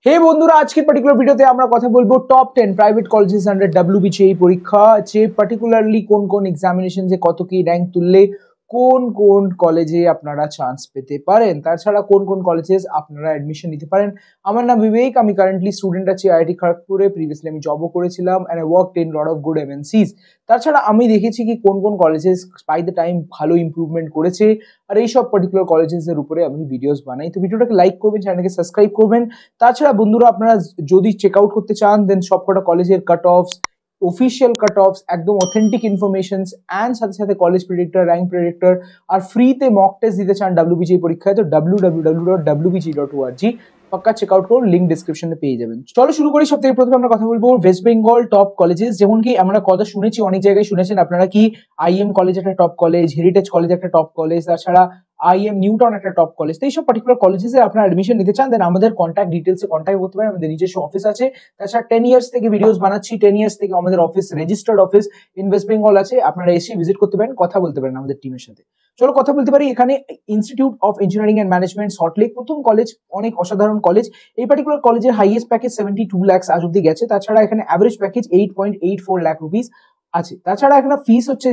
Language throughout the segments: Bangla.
হে বন্ধুরা, আজকের পার্টিকুলার ভিডিওতে আমরা কথা বলবো top 10 private colleges under WBCE পরীক্ষা, যে পার্টিকুলারলি কোন কোন এক্সামিনেশন যে কত কি র্যাঙ্ক তুললে কোন কোন কলেজে আপনারা চান্স পেতে পারেন, তাছাড়া কোন কোন কলেজেস আপনারা অ্যাডমিশন নিতে পারেন। আমার নাম বিবেক, আমি কারেন্টলি স্টুডেন্ট আছি IIT খড়গপুরে। প্রিভিয়াসলি আমি জবও করেছিলাম and I worked in lot of good MNCs। তাছাড়া আমি দেখেছি কি কোন কোন কলেজেস বাই দ্য টাইম ভালো ইমপ্রুভমেন্ট করেছে, আর এইসব পার্টিকুলার কলেজেসের উপরে আমি ভিডিওস বানাই। তো ভিডিওটাকে লাইক করবেন, চ্যানেলকে সাবস্ক্রাইব করবেন। তাছাড়া বন্ধুরা, আপনারা যদি চেক আউট করতে চান দেন সবকটা কলেজের কাট অফস, অফিসিয়াল কাট অফস, একদম অথেন্টিক ইনফরমেশনস অ্যান্ড সাথে সাথে কলেজ প্রেডিক্টর, র্যাঙ্ক প্রেডিক্টর, আর ফ্রিতে মক টেস্ট দিতে চান WBCE পরীক্ষায়, তো www.wbce.org পাক্কা চেক আউট করুন, লিঙ্ক ডিসক্রিপশনে পেয়ে যাবেন। চলো শুরু করি। সব থেকে প্রথমে আমরা কথা বলবো ওয়েস্ট বেঙ্গল টপ কলেজেস। যেমন কি আমরা কথা শুনেছি, অনেক জায়গায় শুনেছেন আপনারা কি IM কলেজ একটা টপ কলেজ, হেরিটেজ কলেজ একটা টপ কলেজ, তাছাড়া IM নিউটন একটা টপ কলেজ। তো এইসব পার্টিকুলার কলেজেসে আপনারা অ্যাডমিশন নিতে চান দেন আমাদের কন্ট্যাক্ট ডিটেলসে কন্ট্যাক্ট করতে পারেন। আমাদের নিজস্ব অফিস আছে, তাছাড়া 10 ইয়ার্স থেকে ভিডিওস বানাচ্ছি। 10 ইয়ার্স থেকে আমাদের office, registered office in West Bengal আছে। আপনারা এসে ভিজিট করতে পারেন, কথা বলতে পারেন আমাদের টিমের সাথে। চলো কথা বলতে পারি। এখানে institute of engineering and management Salt Lake প্রথম কলেজ, অনেক অসাধারণ কলেজ। এই পার্টিকুলার কলেজের হাইয়েস্ট প্যাকেজ 72 লাখ আজ অব্দি গেছে। তাছাড়া এখানে অ্যাভারেজ প্যাকেজ 8.84 লাখ রুপিস আছে। তাছাড়া এখানে ফিস হচ্ছে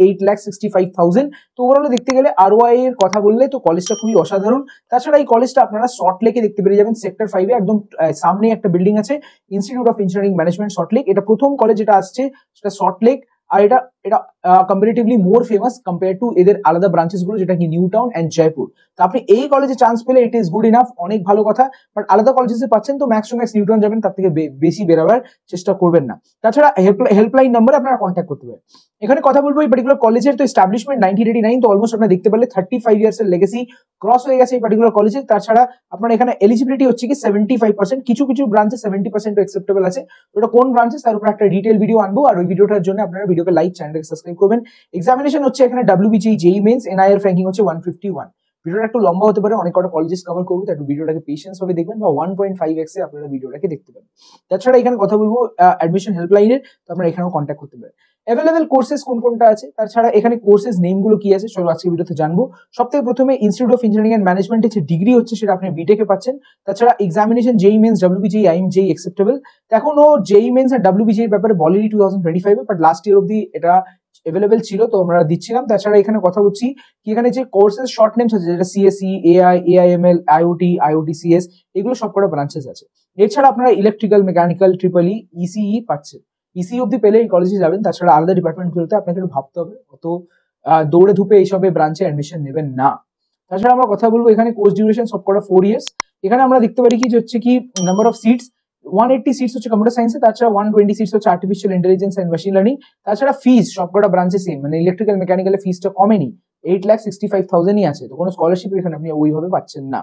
8,65,000। তো ওভারঅল দেখতে গেলে ROI এর কথা বললে তো কলেজটা খুবই অসাধারণ। তাছাড়া এই কলেজটা আপনারা সল্টলেকে দেখতে পেয়ে যাবেন, সেক্টর 5-এ একদম সামনে একটা বিল্ডিং আছে, institute of engineering management Salt Lake. এটা প্রথম কলেজ যেটা আসছে সেটা সল্টলেক, আর এটা comparatively more famous compare to এদের আলাদা ব্রাঞ্চেস গুলো, যেটা কি নিউ টাউন এন্ড জয়পুর। তো আপনি এই কলেজে চান্স পেলে ইট ইজ গুড ইনাফ, অনেক ভালো কথা। বাট আলাদা কলেজে পাচ্ছেন তো max to max New Town যাবেন, তার থেকে বেশি বেরোবার চেষ্টা করবেন না। তাছাড়া হেল্পলাইন নাম্বারে আপনারা কন্ট্যাক্ট করতে পারেন। এখানে কথা বলবো এই পার্টিকুলার কলেজের তো এস্টাবলিশমেন্ট 1989, তো অলমোস্ট আপনারা দেখতে পারলে 35 ইয়ার্স এর লেগেসি ক্রস হয়ে গেছে এই পার্টিকুলার কলেজে। তাছাড়া আপনার এখানে এলিজিবিলিটি হচ্ছে কি 75%, কিছু কিছু ব্রাঞ্চে 70% অ্যাকসেপ্টেবল আছে। ওটা কোন ব্রাঞ্চে তার উপর একটা ডিটেল ভিডিও আনবো, আর ওই ভিডিওটার জন্য আপনারা ভিডিওকে লাইক, চ্যানেলকে সাবস্ক্রাইব করবেন। এক্সামিনেশন হচ্ছে এখানে WBCE JEE mains, NIR ranking হচ্ছে 151। ভিডিওটা একটু লম্বা হতে পারে, অনেক কটা কলেজেস কভার করবো, তো একটু ভিডিওটাকে পেশেন্স ভাবে দেখবেন, বা 1.5x এ আপনারা ভিডিওটাকে দেখতে পারেন। তাছাড়া এখানে কথা বলবো অ্যাডমিশন হেল্পলাইনের, তো আপনারা এখানেও কন্ট্যাক্ট করতে পারেন। অ্যাভেলেবেল কোর্সেস কোন কোনটা আছে, তাছাড়া এখানে কোর্সেস নেম গুলো কি আছে, চলো আজকে ভিডিওতে জানবো। সব থেকে প্রথমে ইনস্টিটিউট অফ ইঞ্জিনিয়ারিং এন্ড ম্যানেজমেন্টের যে ডিগ্রি হচ্ছে সেটা আপনি বিটেকে পাচ্ছেন। তাছাড়া examination JEE mains, WBCE, IIM JEE acceptable. এখনো JEE মেন্স আর WBCE এর ব্যাপারে বলেনি 2025-এ, বাট লাস্ট ইয়ার অব্দি এটা অ্যাভেলেবেল ছিল, তো আমরা দিচ্ছিলাম। তাছাড়া এখানে কথা বলছি কি এখানে যে কোর্সেস শর্ট নেমস আছে, যেটা CSE, AI, AIML, IoT CS, এগুলো সবকটা ব্রাঞ্চেস আছে। এছাড়া আপনারা ইলেকট্রিক্যাল, মেকানিক্যাল, EEE, ECE পাচ্ছেন। ECE অব্দি পেলে এই কলেজে যাবেন। তাছাড়া আলাদা ডিপার্টমেন্ট গুলোতে আপনাকে একটু ভাবতে হবে, অত দৌড়ে ধুপে এইসবে ব্রাঞ্চে অ্যাডমিশন নেবেন না। তাছাড়া আমরা কথা বলবো এখানে কোর্স ডিউরেশন সবকটা 4 ইয়ার্স। এখানে আমরা দেখতে পারি কি যে হচ্ছে কি নাম্বার অফ সিটস 180 সিটস হচ্ছে কম্পিউটার সায়েন্সে, তাছাড়া 120 সিটস হচ্ছে artificial intelligence and machine learning. তাছাড়া ফিস সবকটা ব্রাঞ্চে সেম, মানে ইলেকট্রিক্যাল, মেকানিক্যালের ফিসটা কমেনি, 8,65,000-ই আছে। তো কোনো স্কলারশিপ এখানে আপনি ওইভাবে পাচ্ছেন না।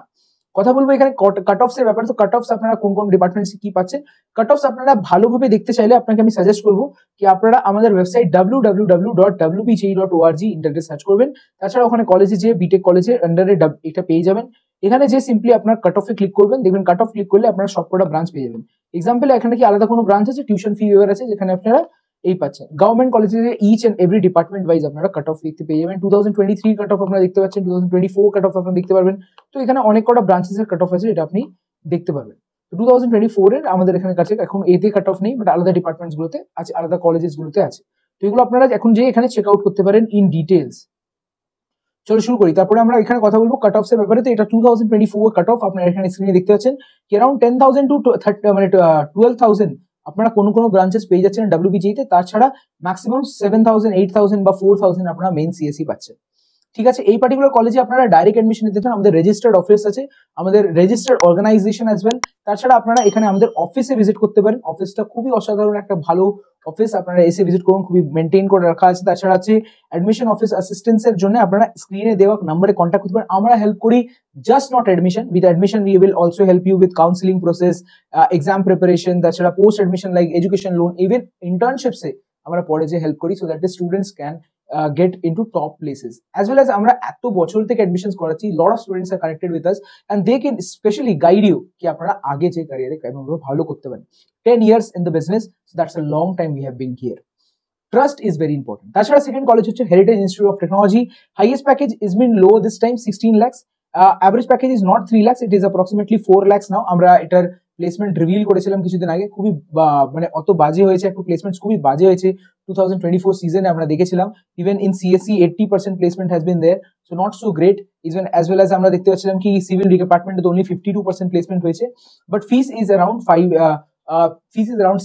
কথা বলবো এখানে কাট অফস এর ব্যাপারে। তো কাট অফস আপনারা কোন কোন ডিপার্টমেন্টসে কি পাচ্ছেন, কাট অফস আপনারা ভালোভাবে দেখতে চাইলে আপনাকে আমি সাজেস্ট করবো কি আপনারা আমাদের ওয়েবসাইট www.wbce.org ইন্টারনেটে সার্চ করবেন। তাছাড়া ওখানে কলেজে যে বিটেক কলেজের আন্ডারে এটা পেয়ে যাবেন। এখানে যে সিম্পলি আপনার কাট অফে ক্লিক করবেন, দেখবেন কাট অফ ক্লিক করলে আপনারা সবকটা ব্রাঞ্চ পেয়ে যাবেন। এক্সাম্পল এখানে কি আলাদা কোনো ব্রাঞ্চ আছে, টিউশন ফি ওয়েভার আছে, যেখানে আপনারা এই পাচ্ছেন। গভর্নমেন্ট কলেজে each and every department wise আপনারা কাট অফ দেখতে পেয়ে যাবেন। 2023 কাট অফ আপনারা দেখতে পাচ্ছেন, 2024 কাট অফ আপনারা দেখতে পারবেন। তো এখানে অনেক কটা ব্রাঞ্চেস এর কাট অফ আছে, এটা আপনি দেখতে পারবেন। 2024 এর আমাদের এখানে কাছে এখন এতে কাট অফ নেই, বাট আলাদা ডিপার্টমেন্টস গুলোতে আছে, আলাদা কলেজেস গুলোতে আছে। তো এগুলো আপনারা এখন যে এখানে চেক আউট করতে পারেন ইন ডিটেলস। চলো শুরু করি। তারপরে আমরা এখানে কথা বলবো কাট অফস এর ব্যাপারে। তো এটা 2024 কাট অফ আপনারা এখানে স্ক্রিনে দেখতে পাচ্ছেন কি অ্যারাউন্ড 10,000 টু 12,000 আপনারা কোন কোন ব্রাঞ্চেস পেয়ে যাচ্ছেন WBCE তে। তাছাড়া ম্যাক্সিমাম 7,000, 8,000 বা 4,000 আপনারা মেইন CSE পাচ্ছেন। ঠিক আছে, এই পার্টিকুলার কলেজে আপনারা ডাইরেক্ট অ্যাডমিশন নিতে চান, আমাদের রেজিস্টার্ড অফিস আছে, আমাদের রেজিস্টার্ড অর্গানাইজেশন অ্যাজ ওয়েল। তাছাড়া আপনারা এখানে আমাদের অফিসে ভিজিট করতে পারেন, অফিসটা খুবই অসাধারণ একটা ভালো অফিস, আপনারা এসে ভিজিট করুন, খুবই মেনটেন করে রাখা আছে। তাছাড়া আছে অ্যাডমিশন অফিস অ্যাসিস্ট্যান্স এর জন্য আপনারা স্ক্রিনে দেওয়া নাম্বারে কন্ট্যাক্ট করতে পারেন। আমরা হেল্প করি just not admission, with admission we will also help you with counselling process, exam preparation, তাছাড়া post admission like education loan, even ইন্টার্নশিপসে আমরা পরে যে হেল্প করি, so that the students can get into top places, as well as আমরা এত বছর থেকে অ্যাডমিশনস করাচ্ছি, lot of students are connected with us and they can specially guide you কি আপনারা আগে যে ক্যারিয়ারে কেমন ভালো করতে পারেন। 10 years in the business, so that's a long time we have been here. Trust is very important. তাছাড়া সেকেন্ড কলেজ হচ্ছে heritage institute of technology. Highest package is bin low this time, 16 lakhs. Average package is not 3 lakhs, it is approximately 4 lakhs now. আমরা এটার প্লেসমেন্ট রিভিল করেছিলাম কিছুদিন আগে, খুবই মানে অত বাজে হয়েছে, একটু প্লেসমেন্ট খুবই বাজে হয়েছে 2024 সিজনে আমরা দেখেছিলাম। Even in CSC 80% placement has been there, so not so great. Even as well as আমরা দেখতে পাচ্ছিলাম কি সিভিল ডিপার্টমেন্টে তো অনলি 52% প্লেসমেন্ট হয়েছে, but fees is around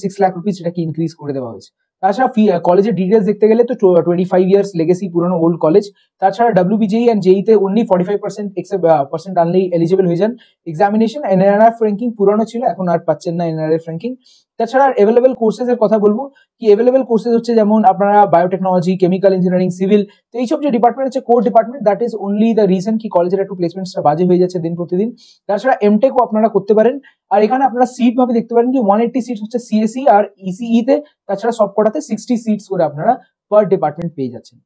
6 lakh rupees, যেটাকে ইনক্রিজ করে দেওয়া হয়েছে। তাছাড়া কলেজের ডিটেলস দেখতে গেলে তো 25 ইয়ার্স লেগেসি, পুরনো ওল্ড কলেজ। তাছাড়া ডাব্লিউবিজেই অ্যান্ড জেইতে অনলি 45% আনলেই এলিজিবল হয়ে যান। এক্সামিনেশন এনআরএফ র্যাঙ্কিং পুরনো ছিল, এখন আর পাচ্ছেন না এনআরএফ র্যাঙ্কিং। তাছাড়া অ্যাভেলেবল কোর্সেস এর কথা বলবো, কি অ্যাভেলেবল কোর্সেস হচ্ছে যেমন আপনারা বায়োটেকনোলজি, কেমিক্যাল ইঞ্জিনিয়ারিং, সিভিল, তো এইসব যে ডিপার্টমেন্ট হচ্ছে core department, that is only the reason কি কলেজের একটু প্লেসমেন্টসটা বাজে হয়ে যাচ্ছে দিন প্রতিদিন। তাছাড়া এমটেকও আপনারা করতে পারেন, আর এখানে আপনারা সিট ভাবে দেখতে পারেন কি 180 সিট হচ্ছে সিএসসি আর ইসিই তে, তাছাড়া সবকটাতে 60 সিটস করে আপনারা পার ডিপার্টমেন্ট পেয়ে যাচ্ছেন।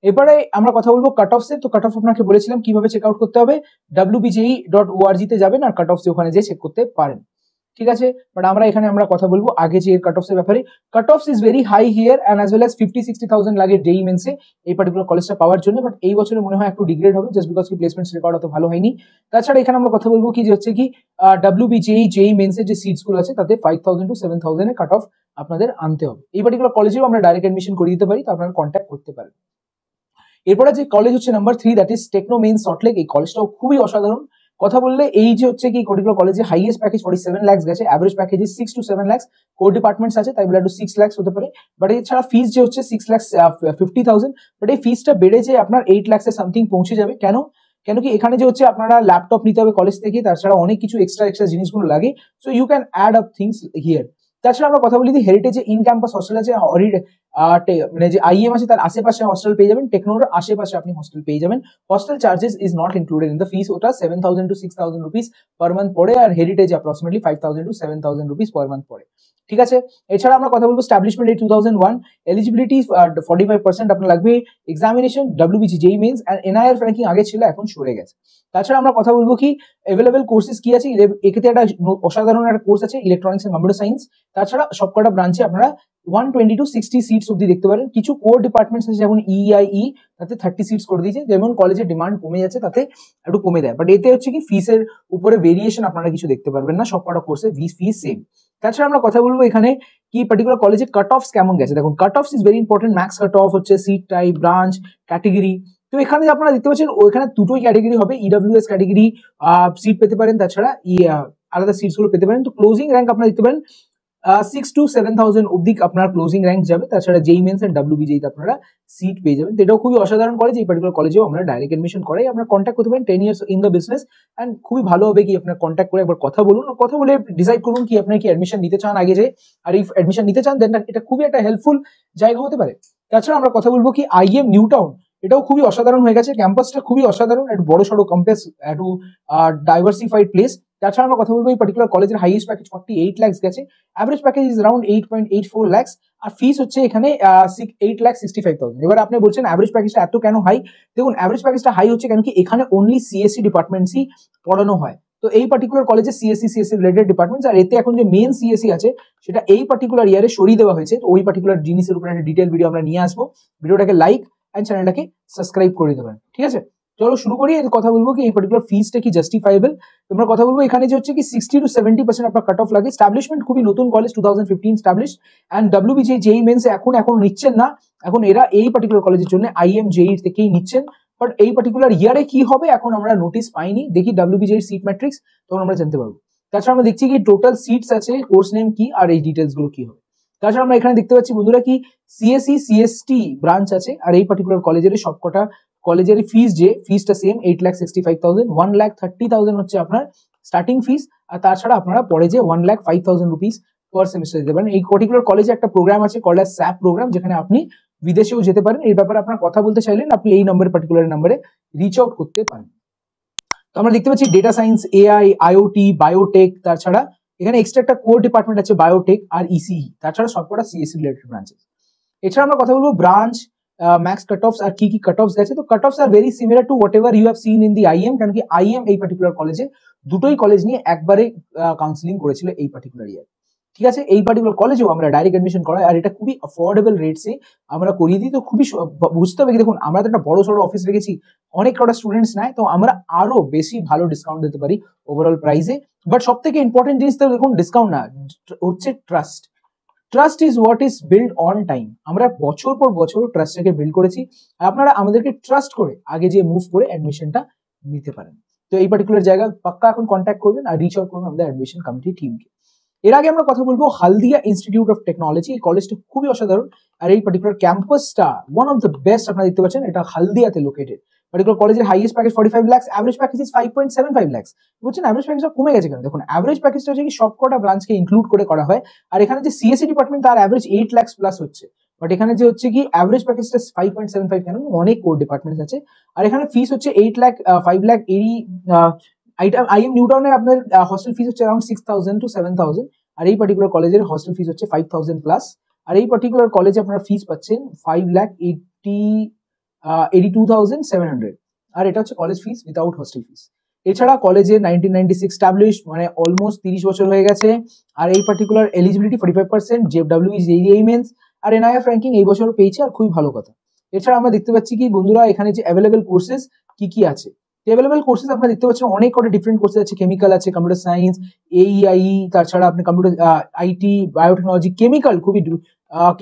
এবারে আমরা কথা বলবো কাট অফস এর। তো কাট অফ আপনাকে বলেছিলাম কিভাবে চেক আউট করতে হবে, wbje.org তে যাবেন আর কাট অফস ওখানে যেয়ে চেক করতে পারেন, ঠিক আছে। বাট আমরা কথা বলবো আগে যে কাট অফস এর ব্যাপারে। Cut offs is very high here and as well as 50-60,000 লাগে জেই মেন্সে এই পার্টিকুলার কলেজটা পাওয়ার জন্য, বাট এই বছরে মনে হয় একটু ডিগ্রেড হবে জাস্ট বিকজ কি প্লেসমেন্ট রেকর্ড অত ভালো হয়নি। তাছাড়া এখানে আমরা কথা বলবো কি যে হচ্ছে কি জেই মেন্সের যে সিটস গুলো আছে তাতে 5,000 to 7,000 এর কাট অফ আপনাদের আনতে হবে। এই পার্টিকুলার কলেজেও আমরা ডাইরেক্ট এডমিশন করে দিতে পারি, তো আপনারা কন্ট্যাক্ট করতে পারেন। এরপরে যে কলেজ হচ্ছে number 3, that is Techno Main Salt Lake. এই কলেজটাও খুবই অসাধারণ। কথা বললে এই যে হচ্ছে কি পার্টিকুলার কলেজে হাইয়েস্ট প্যাকেজ 47 লাখ গেছে, average package 6 to 7 lakh, core departments আছে তাই বলে একটু 6 লাখ হতে পারে, বাট এছাড়া ফিস যে হচ্ছে 6,50,000, বাট এই ফিসটা বেড়ে যে আপনার 8 লাখের সামথিং পৌঁছে যাবে। কেন কি এখানে যে হচ্ছে আপনারা ল্যাপটপ নিতে হবে কলেজ থেকে, তাছাড়া অনেক কিছু এক্সট্রা জিনিসগুলো লাগে, so you can add up things here. তাছাড়া আমরা কথা বলি যে হেরিটেজে ইন ক্যাম্পাস হস্টেল আছে, মানে যে আইএম আছে তার আশেপাশে হস্টেল পেয়ে যাবেন, টেকনোর আশেপাশে আপনি হস্টেল পেয়ে যাবেন। Hostel charges is not included in the fees, ওটা 7,000 to 6,000 রুপিস পার মান্থ পড়ে, আর Heritage approximately 5,000 to 7,000 rupees per month পড়ে, ঠিক আছে। এছাড়া আমরা কথা বলবো স্টাবলিশমেন্ট এই 2001, এলিজিবিলিটি 45% আপনার লাগবে, examination WBG JEE mains and NIR ranking আগে ছিল এখন সরে গেছে। তাছাড়া আমরা কথা বলবো কি অ্যাভেলেবল কোর্সেস কি আছে, এক্ষেত্রে একটা অসাধারণ একটা কোর্স আছে ইলেকট্রনিক্স এন্ড কম্পিউটার সায়েন্স। তাছাড়া সবকটা ব্রাঞ্চে আপনারা 120 to 60 সিটস অব্দি দেখতে পারেন। কিছু কোর ডিপার্টমেন্টস আছে যেমন ইআইই, তাতে 30 সিটস করে দিয়েছে, যেমন কলেজের ডিমান্ড কমে যাচ্ছে তাতে একটু কমে দেয়, বাট এতে হচ্ছে কি ফিসের উপরে ভেরিয়েশন আপনারা কিছু দেখতে পারবেন না, সবকটা কোর্সে ফিস সেম। তাছাড়া আমরা কথা বলবো এখানে কি পার্টিকুলার কলেজে কাট অফস কেমন গেছে। দেখুন cut offs is very important, max cut off হচ্ছে সিট টাইপ, ব্রাঞ্চ, ক্যাটেগরি। তো এখানে আপনারা দেখতে পাচ্ছেন ওইখানে দুটোই ক্যাটেগরি হবে, ইডব্লিউএস ক্যাটেগরি সিট পেতে পারেন, তাছাড়া আলাদা সিটস গুলো পেতে পারেন। তো ক্লোজিং র্যাঙ্ক আপনারা দেখতে পারেন 6 to 7,000 অব্দি আপনার ক্লোজিং র্যাঙ্ক যাবে, তাছাড়া জেই মেন্স এন্ড ডব্লিউবিজেই আপনারা সিট পেয়ে যাবেন। তো এটাও খুবই অসাধারণ কলেজ, এই পার্টিকুলার কলেজেও আমরা ডাইরেক্ট এডমিশন করাই, আমরা কন্ট্যাক্ট করতে পারেন 10 years in the business, and খুবই ভালো হবে কি আপনার কন্ট্যাক্ট করে একবার কথা বলুন, কথা বলে ডিসাইড করুন কি আপনার কি অ্যাডমিশন নিতে চান আগে যে, আর ইফ অ্যাডমিশন নিতে চান দেন এটা খুবই একটা হেল্পফুল জায়গা হতে পারে। তাছাড়া আমরা কথা বলবো কি আইএম নিউ টাউন, এটাও খুবই অসাধারণ হয়ে গেছে, ক্যাম্পাসটা খুবই অসাধারণ, একটু বড় সড়ো ক্যাম্পাস, একটু ডাইভার্সিফাইড প্লেস। তাছাড়া আমরা কথা বলবো এই পার্টিকুলার কলেজের হাইয়েস্ট প্যাকেজ 48 লাখ গেছে, average package is around 8.84 lakh, আর ফিস হচ্ছে এখানে 8,65,000। এবার আপনি বলছেন অ্যাভারেজ প্যাকেজটা এত কেন হাই, দেখুন অ্যাভারেজ প্যাকেজটা হাই হচ্ছে কেন কি এখানে অনলি সিএসসি ডিপার্টমেন্টসই পড়ানো হয়, তো এই পার্টিকুলার কলেজে সিএসসি রিলেটেড ডিপার্টমেন্টস, আর এতে এখন যে মেন সিএসসি আছে সেটা এই পার্টিকুলার ইয়ারে সরিয়ে দেওয়া হয়েছে, তো ওই পার্টিকুলার জিনিসের উপরে একটা ডিটেল ভিডিও আমরা নিয়ে আসবো, ভিডিওটাকে লাইক এন্ড চ্যানেলটাকে সাবস্ক্রাইব করে দেবেন, ঠিক আছে। চলো শুরু করি, কথা বলবো কি এই পার্টিকুলার ফিসটা কি জাস্টিফাইবল। তোমরা কথা বলবো এখানে যে হচ্ছে কি 60 to 70% আপনার কাট অফ লাগে। এস্টাবলিশমেন্ট খুবই নতুন college, 2015 establish, and WBJEE JEE Mains এখন নিচ্ছেন না, এখন এরা এই পার্টিকুলার কলেজের জন্য আইএম জেই থেকেই নিচ্ছেন, বাট এই পার্টিকুলার ইয়ারে কি হবে এখন আমরা নোটিস পাইনি, দেখি ডব্লিউবিজে এর সিট ম্যাট্রিক্স তখন আমরা জানতে পারবো। তাছাড়া আমরা দেখছি কি টোটাল সিটস আছে, কোর্স নেম কি, আর এই ডিটেলস গুলো কি হবে। তাছাড়া আমরা এখানে দেখতে পাচ্ছি বন্ধুরা কি সিএসসি সিএসটি ব্রাঞ্চ আছে, আর এই পার্টিকুলার কলেজের সবকটা কলেজের ফিসটা সেম 8,65,000, 1,30,000 হচ্ছে আপনার স্টার্টিং ফিস, আর তাছাড়া আপনারা পরে যে 1,05,000 রুপিস পার সেমিস্টার দিতে পারেন। এই পার্টিকুলার কলেজে একটা প্রোগ্রাম আছে কল্ড অ্যাজ স্যাপ প্রোগ্রাম, যেখানে আপনি বিদেশেও যেতে পারেন, এই ব্যাপারে আপনার কথা বলতে চাইলেন আপনি এই পার্টিকুলার নাম্বারে রিচ আউট করতে পারেন। তো আমরা দেখতে পাচ্ছি data science, AI, IoT, biotech, তাছাড়া এখানে এক্সট্রা একটা কোর ডিপার্টমেন্ট আছে বায়োটেক আর ইসিই, তাছাড়া সবকটা সিএসসি রিলেটেড ব্রাঞ্চেস। এছাড়া আমরা কথা বলবো ব্রাঞ্চ, ম্যাক্স কাট অফস আর কি কাট অফস গেছে। তো cut offs are very similar to whatever you have seen in the IM, কারণ কি আইএম এই পার্টিকুলার কলেজে দুটোই কলেজ নিয়ে একবারে কাউন্সিলিং করেছিল এই পার্টিকুলার ইয়ার, ঠিক আছে। এই পার্টিকুলার কলেজেও আমরা ডাইরেক্ট এডমিশন করাই, আর এটা খুবই অ্যাফোর্ডেবল রেটসে আমরা করিয়ে দিই। তো খুবই বুঝতে হবে কি দেখুন আমরা তো একটা বড় সড়ো অফিস রেখেছি, অনেক কটা স্টুডেন্টস নেয়, তো আমরা আরো বেশি ভালো ডিসকাউন্ট দিতে পারি ওভারঅল প্রাইসে, বাট সব থেকে ইম্পর্টেন্ট জিনিস তো দেখুন ডিসকাউন্ট না, হচ্ছে trust. Trust is what is build on time. আমরা বছর পর বছর ট্রাস্টটাকে বিল্ড করেছি, আর আপনারা আমাদেরকে ট্রাস্ট করে আগে যে মুভ করে অ্যাডমিশনটা নিতে পারেন। তো এই পার্টিকুলার জায়গায় পাক্কা এখন কন্ট্যাক্ট করবেন আর রিচ আউট করবেন আমাদের অ্যাডমিশন কমিটি টিমকে। এর আগে আমরা কথা বলবো হালদিয়া ইনস্টিটিউট অফ টেকনোলজি। এই কলেজটা খুবই অসাধারণ, আর এই পার্টিকুলার ক্যাম্পাসটা ওয়ান অফ দ্য বেস্ট আপনারা দেখতে পাচ্ছেন, এটা হালদিয়াতে লোকেটেড। পার্টিকুলার কলেজের highest package 45 lakh, average package is 5.75 lakh. বুঝছেন অ্যাভারেজ প্যাকেজটা কমে গেছে কেন? দেখুন অ্যাভারেজ প্যাকেজটা হচ্ছে কি সবকটা ব্রাঞ্চকে ইনক্লুড করে করা হয়, আর এখানে যে সিএসসি ডিপার্টমেন্ট তার অ্যাভারেজ 8 লাখ প্লাস হচ্ছে, বাট এখানে যে হচ্ছে কি অ্যাভারেজ প্যাকেজটা 5.75 কেন? অনেক কোর ডিপার্টমেন্টস আছে, আর এখানে ফিস হচ্ছে 8 লাখ 5 লাখ। আইএম নিউ টাউনের আপনার হস্টেল ফিস হচ্ছে অ্যারাউন্ড 6,000 to 7,000, আর এই পার্টিকুলার কলেজের হস্টেল ফিস হচ্ছে 5,000 প্লাস। আর এই পার্টিকুলার কলেজে আপনারা ফিস পাচ্ছেন 5,82,700, আর এটা হচ্ছে কলেজ ফিস উইদাউট হস্টেল ফিস। এছাড়া কলেজে 1996 স্টাবলিশ, মানে অলমোস্ট 30 বছর হয়ে গেছে, আর এই পার্টিকুলার এলিজিবিলিটি 45%, জেডব্লিউই জেইই মেন্স আর এনআইএফ র্যাঙ্কিং এই বছর পেয়েছে, আর খুবই ভালো কথা। এছাড়া আমরা দেখতে পাচ্ছি কি বন্ধুরা এখানে যে অ্যাভেলেবেল কোর্সেস কি কি আছে, অ্যাভেলেবেল কোর্সেস আপনারা দেখতে পাচ্ছেন অনেক কটা ডিফারেন্ট কোর্সেস আছে। কেমিক্যাল আছে, কম্পিউটার সায়েন্স, এইআই, তাছাড়া আপনি কম্পিউটার আইটি, বায়োটেকনোলজি, কেমিক্যাল খুবই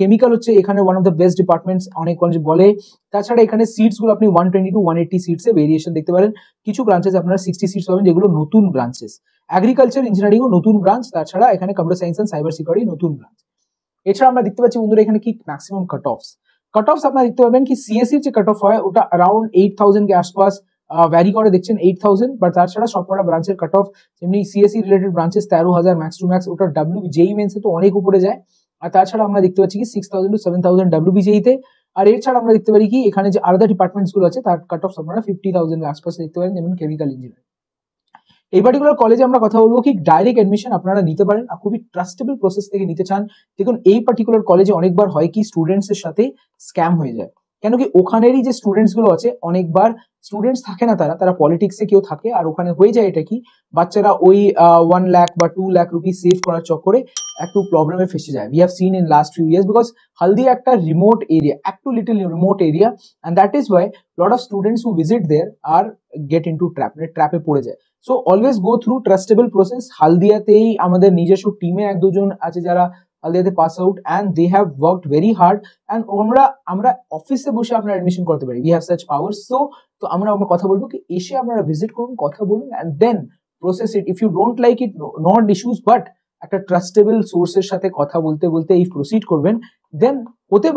কেমিক্যাল হচ্ছে এখানে one of the best departments অনেক কলেজ বলে। তাছাড়া এখানে সিটস গুলো আপনি 120 to 180 সিটসে ভেরিয়েশন দেখতে পারেন। কিছু ব্রাঞ্চেস আপনারা 60 সিটস পাবেন, যেগুলো নতুন ব্রাঞ্চেস। এগ্রিকালচার ইঞ্জিনিয়ারিং ও নতুন ব্রাঞ্চ, তাছাড়া এখানে computer science and cyber security নতুন ব্রাঞ্চ। এছাড়া আমরা দেখতে পাচ্ছি বন্ধুরা এখানে কি ম্যাক্সিমাম কাট অফস আপনারা দেখতে পাবেন কি সিএসসির যে কাট অফ হয় ওটা অ্যারাউন্ড 8,000 के आसपास ভ্যারি করে, দেখছেন 8,000, বাট তাছাড়া সবকটা ব্রাঞ্চের কাট অফ যেমনি CSC related branches 13,000 max to max, ওটা জেইই মেন্সে তো অনেক উপরে যায়। আর তাছাড়া আমরা দেখতে পাচ্ছি কি 6,000 to 7,000 জেইতে। আর এছাড়া আমরা দেখতে পারি কি এখানে যে আলাদা ডিপার্টমেন্টস গুলো আছে তার কাট অফ আপনারা 50,000 এর আশপাশে দেখতে পারেন, যেমন কেমিক্যাল ইঞ্জিনিয়ারিং। এই পার্টিকুলার কলেজে আমরা কথা বলবো কি ডাইরেক্ট অ্যাডমিশন আপনারা নিতে পারেন, আর খুবই ট্রাস্টেবল প্রসেস থেকে নিতে চান। দেখুন এই পার্টিকুলার কলেজে অনেকবার হয় কি স্টুডেন্টস এর সাথে স্ক্যাম হয়ে যায়, কেন কি ওখানেরই যে স্টুডেন্টস গুলো আছে অনেকবার স্টুডেন্টস থাকে না, তারা পলিটিক্সে কেউ থাকে, আর ওখানে হয়ে যায় এটা কি বাচ্চারা ওই 1 লাখ বা 2 লাখ রুপি সেভ করার চক্করে একটু প্রবলেমে ফেসে যায়। We have seen in last few years, because Haldia একটা রিমোট এরিয়া, একটু little remote area, and that is why lot of students who visit there আর গেট ইন টু ট্র্যাপ, মানে ট্র্যাপে পড়ে যায়। So always go through trustable process. হালদিয়াতেই আমাদের নিজস্ব টিমে 1-2 জন আছে যারা হালদিয়াতে pass out, and they have worked very hard, and আমরা অফিসে বসে আপনার অ্যাডমিশন করতে পারি। উই হ্যাভ সাচ পাওয়ার। তো আমরা কথা বলবো কি এসে আপনারা ভিজিট করুন, কথা বলুন, and then process it. If you don't like it, not issues, but একটা ট্রাস্টেবল সোর্সের সাথে কথা বলতে বলতে এই প্রসিড করবেন, দেন হতে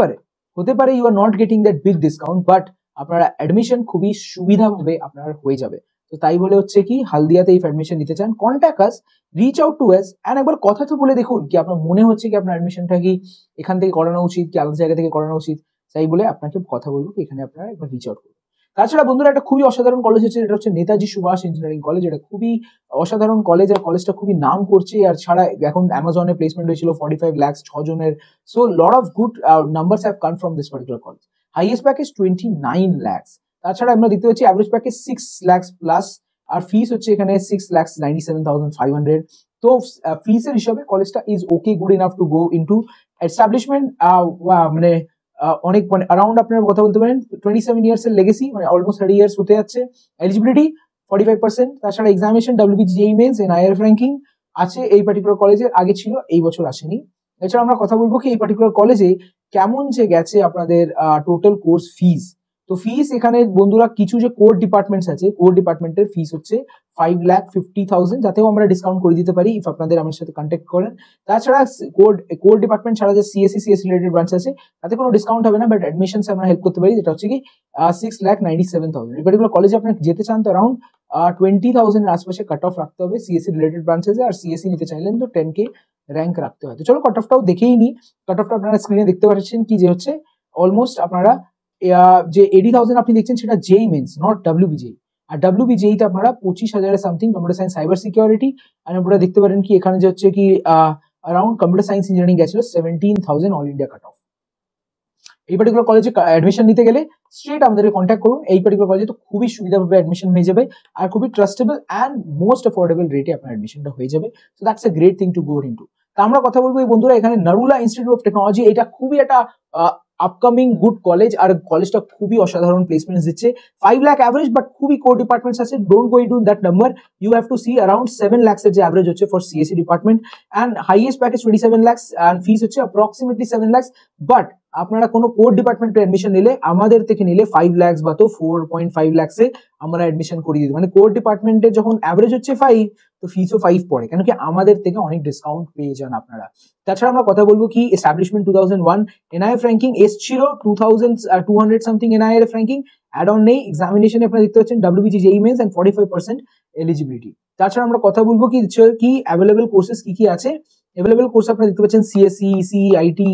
পারে you are not getting that big discount, but আপনারা অ্যাডমিশন খুবই সুবিধাভাবে আপনার হয়ে যাবে। তো তাই বলে হচ্ছে কি হালদিয়াতে এই অ্যাডমিশন নিতে চান, contact us, reach out to us, and একবার কথা তো বলে দেখুন কি আপনার মনে হচ্ছে কি আপনার অ্যাডমিশনটা কি এখান থেকে করানো উচিত কি আলাদা জায়গা থেকে করানো উচিত। তাই বলে আপনাকে কথা বলবো কি এখানে আপনারা একবার রিচ আউট করুন। তাছাড়া বন্ধুরা একটা খুবই অসাধারণ কলেজ হচ্ছে, এটা হচ্ছে নেতাজি সুভাষ ইঞ্জিনিয়ারিং কলেজ। এটা খুবই অসাধারণ কলেজ, আর কলেজটা খুবই নাম করছে, আর ছাড়া এখন অ্যামাজনে প্লেসমেন্ট হয়েছিল 45 লাখ 6 জনের। So lot of good numbers have come from this particular college. Highest package 29 lakh. তাছাড়া আমরা দেখতে পাচ্ছি অ্যাভারেজ প্যাকেজ 6 লাখ প্লাস, আর ফিস হচ্ছে এখানে 6,97,500। তো ফিসের হিসাবে কলেজটা is okay, good enough to go into establishment, মানে অনেক মানে অ্যারাউন্ড আপনার কথা বলতে পারেন 27 ইয়ার্স এর লেগেসি, মানে অলমোস্ট 30 ইয়ার্স হতে যাচ্ছে। এলিজিবিলিটি 45%। তাছাড়া examination WBC JEE mains NIF ranking আছে এই পার্টিকুলার কলেজের, আগে ছিল এই বছর আসেনি। এছাড়া আমরা কথা বলবো কি এই পার্টিকুলার কলেজে কেমন যে গেছে আপনাদের টোটাল কোর্স ফিস। তো ফিস এখানে বন্ধুরা কিছু যে কোর ডিপার্টমেন্টস আছে, কোর ডিপার্টমেন্টের ফিস হচ্ছে 5,50,000, যাতেও আমরা ডিসকাউন্ট করে দিতে পারি ইফ আপনাদের আমার সাথে কন্ট্যাক্ট করেন। তাছাড়া কোর ডিপার্টমেন্ট ছাড়া যে সিএস রিলেটেড ব্রাঞ্চ আছে তাতে কোনো ডিসকাউন্ট হবে না, বাট অ্যাডমিশনস আমরা হেল্প করতে পারি, যেটা হচ্ছে কি 6,97,000। এই পার্টিকুলার কলেজে আপনি যেতে চান তো অ্যারাউন্ড 20,000 এর আশপাশে কাট অফ রাখতে হবে সিএসসি রিলেটেড ব্রাঞ্চেসে, আর সিএসসি নিতে চাইলেন তো 10K র্যাঙ্ক রাখতে হয়। তো চলো কাট অফটাও দেখেই নি। কাট অফটা আপনারা স্ক্রিনে দেখতে পাচ্ছেন কি যে হচ্ছে অলমোস্ট আপনারা যে 80,000 আপনি দেখছেন সেটা জেইই মেন্স, নট ডাব্লিউবিজেই। আর ডাব্লিউবিজেইতে আপনারা 25,000 something computer science cyber security, আর আপনারা দেখতে পারেন কি এখানে যে হচ্ছে কি অ্যারাউন্ড কম্পিউটার সায়েন্স ইঞ্জিনিয়ারিং গেছিল 17,000 অল ইন্ডিয়া কাট অফ। এই পার্টিকুলার কলেজে অ্যাডমিশন নিতে গেলে স্ট্রেট আমাদেরকে কন্ট্যাক্ট করুন। এই পার্টিকুলার কলেজে তো খুবই সুবিধাভাবে অ্যাডমিশন হয়ে যাবে, আর খুবই ট্রাস্টেবল অ্যান্ড মোস্ট অ্যাফোর্ডেবল রেটে আপনার অ্যাডমিশনটা হয়ে যাবে। So that's a great thing to go into. তা আমরা কথা বলবো এই বন্ধুরা এখানে নারুলা ইনস্টিটিউট অফ টেকনোলজি, এটা খুবই একটা আপকামিং গুড কলেজ, আর কলেজটা খুবই অসাধারণ প্লেসমেন্টস দিচ্ছে। 5 লাখ অ্যাভারেজ, বাট খুবই কোর ডিপার্টমেন্টস আছে, don't go into that number, you have to see around 7 lakhs এর যে অ্যাভারেজ হচ্ছে for CSC department, and highest package 27 lakhs, and fees হচ্ছে অ্যাপ্রক্সিমেটলি 7 lakhs। বাট আপনারা কোনো কোর ডিপার্টমেন্টে অ্যাডমিশন নিলে, আমাদের থেকে নিলে 5 lakhs বা তো 4.5 lakhs এ আমরা অ্যাডমিশন করিয়ে দিই। মানে কোর ডিপার্টমেন্টে যখন অ্যাভারেজ হচ্ছে 5, তো ফিসও 5 পড়ে, কেন কি আমাদের থেকে অনেক ডিসকাউন্ট পেয়ে যান আপনারা। তাছাড়া আমরা কথা বলবো কি এস্টাবলিশমেন্ট 2001 এনআইএফ র্যাঙ্কিং এসছিল 2200 something NIF ranking, add on নেই। এক্সামিনেশনে আপনারা দেখতে পাচ্ছেন WBG JEE mains and 45% eligibility. তাছাড়া আমরা কথা বলবো কি অ্যাভেলেবল কোর্সেস কি আছে। অ্যাভেলেবল কোর্স আপনারা দেখতে পাচ্ছেন CSC, EC, IT,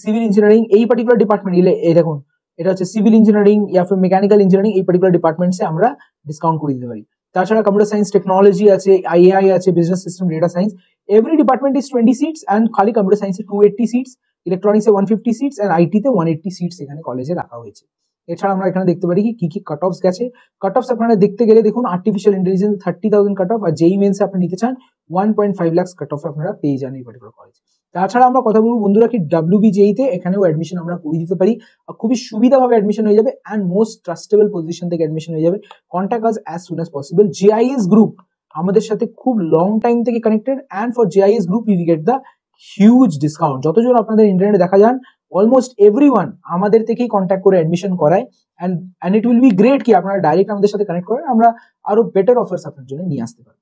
civil engineering, এই পার্টিকুলার ডিপার্টমেন্ট এই দেখুন, এটা হচ্ছে সিভিল ইঞ্জিনিয়ারিং ইয়া ফির মেকানিক্যাল ইঞ্জিনিয়ারিং, এই পার্টিকুলার ডিপার্টমেন্টসে আমরা ডিসকাউন্ট করে দিতে পারি। তাছাড়া কম্পিউটার সায়েন্স, টেকনোলজি আছে, আইএআই আছে, business system, data science, every department is 20 seats, and খালি কম্পিউটার সায়েন্সে 280 সিটস, ইলেকট্রনিক্সে 150 সিটস, অ্যান্ড আইটিতে 180 সিটস এখানে কলেজে রাখা হয়েছে। এছাড়া আমরা এখানে দেখতে পারি কি কাট অফস গেছে। কাট অফস আপনারা দেখতে গেলে দেখুন, আর্টিফিশিয়াল ইন্টেলিজেন্স 30,000 কাট অফ, আর JEE মেন্সে আপনি নিতে চান 1.5 lakhs কাট অফ আপনারা পেয়ে যান এই পার্টিকুলার কলেজ। তাছাড়া আমরা কথা বলবো বন্ধুরা কি WBJEE তে এখানেও অ্যাডমিশন আমরা করে দিতে পারি, খুবই সুবিধাভাবে অ্যাডমিশন হয়ে যাবে, অ্যান্ড মোস্ট ট্রাস্টেবল পজিশন থেকে অ্যাডমিশন হয়ে যাবে। Contact us as soon as possible. JIS group আমাদের সাথে খুব লং টাইম থেকে connected, and for JIS group you get the huge discount. যতজন আপনাদের ইন্টারনেটে দেখা যান, অলমোস্ট এভরিওয়ান আমাদের থেকেই কন্ট্যাক্ট করে অ্যাডমিশন করায়, and it will be great কি আপনারা ডাইরেক্ট আমাদের সাথে কানেক্ট করেন, আমরা আরো বেটার অফার্স আপনার জন্য নিয়ে আসতে পারি।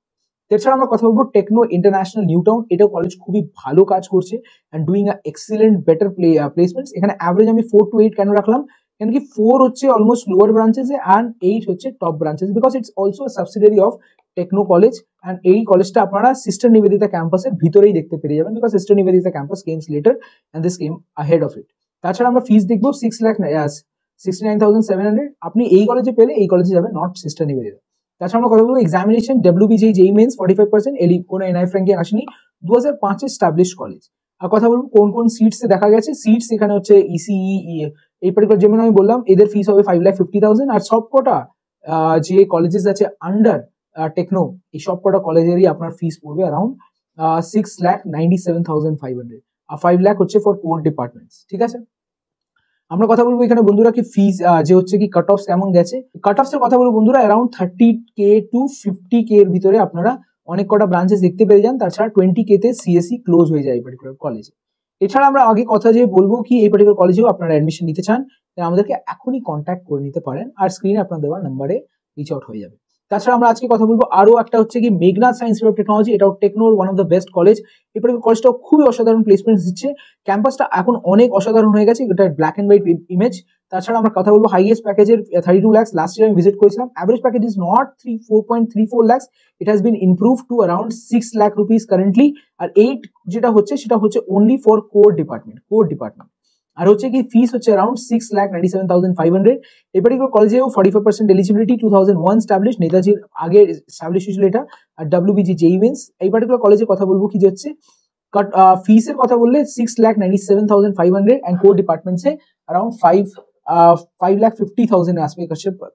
এছাড়া আমরা কথা বলবো টেকনো ইন্টারন্যাশনাল নিউ টাউন, এটাও কলেজ খুবই ভালো কাজ করছে and doing a excellent better placements. এখানে অ্যাভারেজ আমি 4 to 8 কেন রাখলাম, কেন কি 4 হচ্ছে অলমোস্ট লোয়ার ব্রাঞ্চেস অ্যান্ড 8 হচ্ছে top branches, because it's also subsidiary of Techno college, and এই কলেজটা আপনারা সিস্টার নিবেদিতা ক্যাম্পাসের ভিতরেই দেখতে পেরে যাবেন, because sister Nivedita campus কেমস letter and this came ahead of it. তাছাড়া আমরা ফিস দেখবো 69,700, আপনি এই কলেজে পেলে এই কলেজে যাবেন, নট সিস্টার নিবেদিতা। তাছাড়া আমরা কথা বলবো এক্সামিনেশন WBJEE JEE মেন্স 45%, কোনো এনআইএফ র্যাঙ্কিং আসেনি, 2005 এস্টাবলিশ কলেজ। আর কথা বলবো কোন সিটস দেখা গেছে, সিটস এখানে হচ্ছে ইসিই, এই পার্টিকুলার যেমন আমি বললাম এদের ফিস হবে 5,50,000, আর সবকটা যে কলেজেস আছে আন্ডার টেকনো, এই সবকটা কলেজেরই আপনার ফিস পড়বে অ্যারাউন্ড 6,97,500, আর 5 লাখ হচ্ছে ফর কোর ডিপার্টমেন্টস। ঠিক আছে, আমরা কথা বলবো এখানে বন্ধুরা কি ফিস যে হচ্ছে কি কাট অফস কেমন গেছে। কাট অফস এর কথা বলবো বন্ধুরা অ্যারাউন্ড 30K to 50K এর ভিতরে আপনারা অনেক কটা ব্রাঞ্চেস দেখতে পেয়ে যান। তাছাড়া 20K তে সিএসসি ক্লোজ হয়ে যায় এই পার্টিকুলার কলেজে। এছাড়া আমরা আগে কথা যে বলবো কি এই পার্টিকুলার কলেজেও আপনারা অ্যাডমিশন নিতে চান, আমাদেরকে এখনই কন্ট্যাক্ট করে নিতে পারেন, আর স্ক্রিনে আপনার দেওয়া নাম্বারে রিচ আউট হয়ে যাবে। তাছাড়া আমরা আজকে কথা বলবো আরো একটা হচ্ছে কি Meghnad science institute of technology, এটাও টেকনোর one of the best college. এই পার্টিকুলার কলেজটাও খুবই অসাধারণ প্লেসমেন্ট দিচ্ছে, ক্যাম্পাসটা এখন অনেক অসাধারণ হয়ে গেছে, এটা ব্ল্যাক এন্ড হোয়াইট ইমেজ। তাছাড়া আমরা কথা বলবো হাইয়েস্ট প্যাকেজের 32 lakhs, লাস্ট ইয়ার আমি ভিজিট করেছিলাম। Average package is not 4.34 lakhs, it has been improve to around 6 lakh rupees currently, আর 8 যেটা হচ্ছে সেটা হচ্ছে অনলি ফর কোর ডিপার্টমেন্ট। আর হচ্ছে কি ফিস হচ্ছে অ্যারাউন্ড 6,97,500। এই পার্টিকুলার কলেজেও 45% এলিজিবিলিটি, 2001 স্টাবলিশ, নেতাজির আগে স্টাবলিশ হয়েছিল এটা, আর WBJEE JEE মেন্স। এই পার্টিকুলার কলেজে কথা বলবো কি যে হচ্ছে ফিসের কথা বললে 6,97,500, অ্যান্ড কোর ডিপার্টমেন্টসে অ্যারাউন্ড 5,50,000 আসবে